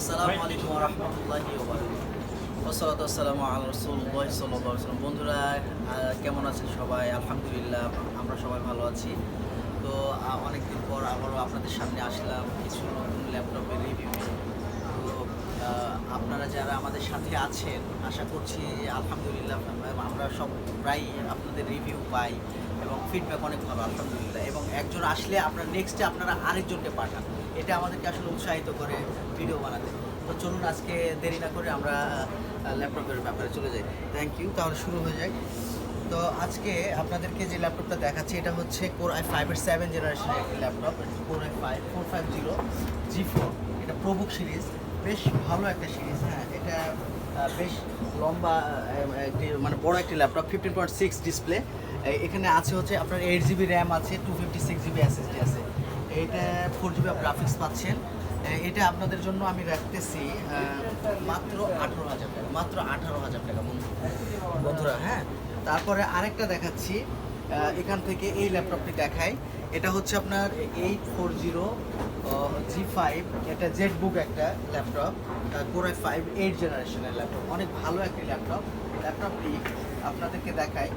আসসালামু আলাইকুম ওয়া রাহমাতুল্লাহি ওয়া বারাকাতুহু। ওয়াসসালাতু ওয়াসসালামু আলা রাসূলিল্লাহি সাল্লাল্লাহু আলাইহি ওয়াসাল্লাম। বন্ধুরা কেমন আছেন সবাই? আলহামদুলিল্লাহ আমরা সবাই ভালো আছি। তো অনেকদিন পর আবারও আপনাদের সামনে আসলাম কিছু নতুন ল্যাপটপের রিভিউ। তো আপনারা যারা আমাদের সাথে আছেন আশা করছি আলহামদুলিল্লাহ আমরা সব প্রায়ই আপনাদের রিভিউ পাই এবং ফিডব্যাক অনেক ভালো আলহামদুলিল্লাহ। এবং একজন আসলে আপনার নেক্সটে আপনারা আরেকজনকে পাঠান, এটা আমাদেরকে আসলে উৎসাহিত করে ভিডিও বানাতে। তো চলুন আজকে দেরি না করে আমরা ল্যাপটপের ব্যাপারে চলে যাই। থ্যাংক ইউ, তাহলে শুরু হয়ে যায়। তো আজকে আপনাদেরকে যে ল্যাপটপটা দেখাচ্ছি এটা হচ্ছে Core i5-এর 7 জেনারেশনের একটি ল্যাপটপ। Core i5 450 G4, এটা প্রোবুক সিরিজ, বেশ ভালো একটা সিরিজ। হ্যাঁ, এটা বেশ লম্বা একটি মানে বড় একটি ল্যাপটপ, 15.6 ডিসপ্লে। এখানে আছে হচ্ছে আপনার 8GB র্যাম আছে, 256GB SSD আছে। এটা 4GB গ্রাফিক্স পাচ্ছেন। এটা আপনাদের জন্য আমি রাখতেছি মাত্র 18,000 টাকা, মাত্র 18,000 টাকা বন্ধুরা। হ্যাঁ, তারপরে আরেকটা দেখাচ্ছি, এখান থেকে এই ল্যাপটপটি দেখাই। এটা হচ্ছে আপনার 840 G5, এটা জেটবুক একটা ল্যাপটপ, Core i5 8 জেনারেশনের ল্যাপটপ, অনেক ভালো একটি ল্যাপটপ। ল্যাপটপটি আপনাদেরকে দেখাই।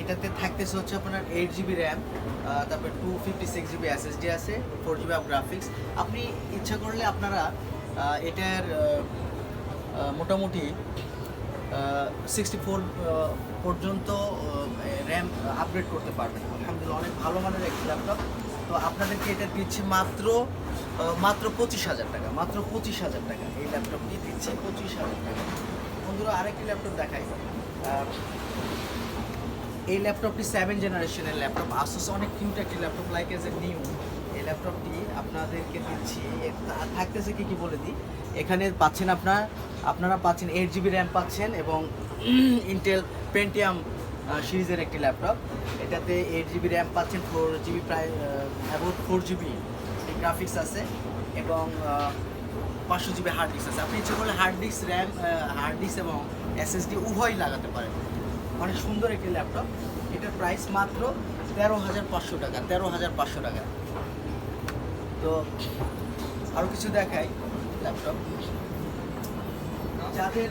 এটাতে থাকতেছে হচ্ছে আপনার 8GB র্যাম, তারপর 256GB SSD আছে, 4GB গ্রাফিক্স। আপনি ইচ্ছা করলে আপনারা এটার মোটামুটি 64 পর্যন্ত র্যাম আপগ্রেড করতে পারবেন। আলহামদুলিল্লাহ অনেক ভালো মানের একটি ল্যাপটপ। তো আপনাদেরকে এটা দিচ্ছে মাত্র 25,000 টাকা, মাত্র 25,000 টাকা। এই ল্যাপটপটি দিচ্ছে 25,000 টাকা। বন্ধুরা আরেকটি ল্যাপটপ দেখাই। এই ল্যাপটপটি 7 জেনারেশনের ল্যাপটপ, আসুস অনেক কিউট একটি laptop, like as a new. এই ল্যাপটপটি আপনাদেরকে দিচ্ছি, থাকতেছে কি বলে দিই। এখানে পাচ্ছেন আপনারা পাচ্ছেন 8GB র্যাম পাচ্ছেন এবং ইন্টেল পেন্টিয়াম সিরিজের একটি ল্যাপটপ। এটাতে 8GB র্যাম পাচ্ছেন, 4GB প্রায় অ্যাবাউট 4GB গ্রাফিক্স আছে এবং 500GB হার্ড ডিস্ক আছে। আপনি ইচ্ছে করলে হার্ড ডিস্ক এবং SSD উভয়ই লাগাতে পারেন। অনেক সুন্দর একটি ল্যাপটপ। এটার প্রাইস মাত্র 13,500 টাকা, 13,500 টাকা। তো আরও কিছু দেখাই ল্যাপটপ, যাদের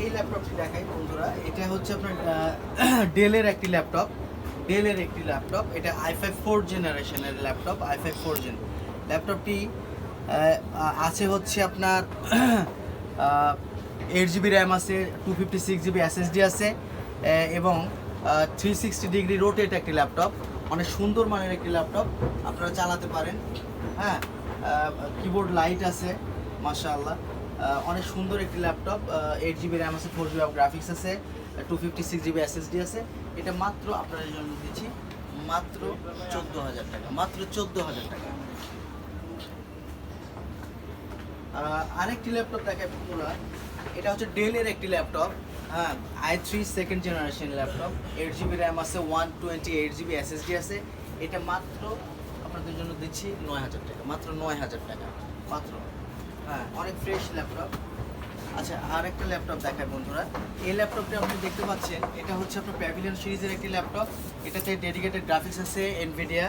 এই ল্যাপটপটি দেখাই বন্ধুরা। এটা হচ্ছে আপনার ডেলের একটি ল্যাপটপ, এটা i5 4 জেনারেশনের ল্যাপটপ, i5 4 জেন। ল্যাপটপটি আছে হচ্ছে আপনার 8GB র্যাম আছে, 256GB SSD আছে এবং 360 ডিগ্রি রোটেট একটি ল্যাপটপ, অনেক সুন্দর মানের একটি ল্যাপটপ, আপনারা চালাতে পারেন। হ্যাঁ, কিবোর্ড লাইট আছে মাশাআল্লাহ, অনেক সুন্দর একটি ল্যাপটপ। 8GB র্যাম আছে, 4GB গ্রাফিক্স আছে, 256GB SSD আছে। এটা মাত্র আপনাদের জন্য দিচ্ছি মাত্র 14,000 টাকা, মাত্র 14,000 টাকা। আরেকটি ল্যাপটপ দেখাই বন্ধুরা। এটা হচ্ছে ডেলের একটি ল্যাপটপ, হ্যাঁ, i3 second generation laptop, 8GB RAM আছে, 128GB SSD আছে। এটা মাত্র আপনাদের জন্য দিচ্ছি 9,000 টাকা, মাত্র 9,000 টাকা মাত্র। হ্যাঁ, অনেক ফ্রেশ ল্যাপটপ। আচ্ছা, আরেকটা ল্যাপটপ দেখায় বন্ধুরা। এই ল্যাপটপটা আপনি দেখতে পাচ্ছেন, এটা হচ্ছে আপনার প্যাভিলিয়ন সিরিজের একটি ল্যাপটপ। এটাতে ডেডিকেটেড গ্রাফিক্স আছে, NVIDIA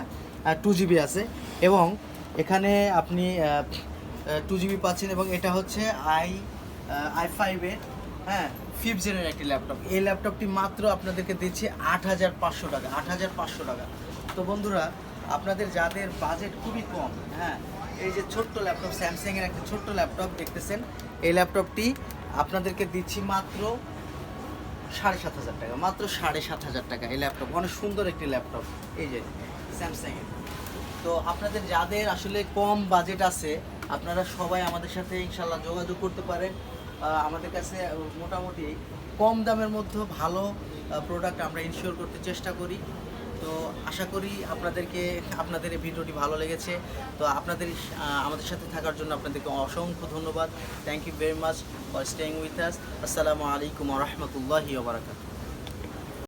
2GB আছে এবং এখানে আপনি 2GB পাচ্ছেন এবং এটা হচ্ছে i5-এর, হ্যাঁ, 5th জেনের একটি ল্যাপটপ। এই ল্যাপটপটি মাত্র আপনাদেরকে দিচ্ছি 8,500 টাকা, 8,500 টাকা। তো বন্ধুরা আপনাদের যাদের বাজেট খুবই কম, হ্যাঁ, এই যে ছোট্ট ল্যাপটপ, স্যামসাংয়ের একটা ছোট্ট ল্যাপটপ দেখতেছেন, এই ল্যাপটপটি আপনাদেরকে দিচ্ছি মাত্র 7,500 টাকা, মাত্র 7,500 টাকা। এই ল্যাপটপ অনেক সুন্দর একটি ল্যাপটপ, এই যে স্যামসাংয়ের। তো আপনাদের যাদের আসলে কম বাজেট আছে আপনারা সবাই আমাদের সাথে ইনশাল্লাহ যোগাযোগ করতে পারেন। আমাদের কাছে মোটামুটি কম দামের মধ্যে ভালো প্রোডাক্ট আমরা ইনশিওর করতে চেষ্টা করি। তো আশা করি আপনাদের এই ভিডিওটি ভালো লেগেছে। তো আমাদের সাথে থাকার জন্য আপনাদেরকে অসংখ্য ধন্যবাদ। Thank you very much for staying with us. আসসালামু আলাইকুম ওয়া রাহমাতুল্লাহি ওয়া বারাকাতুহু।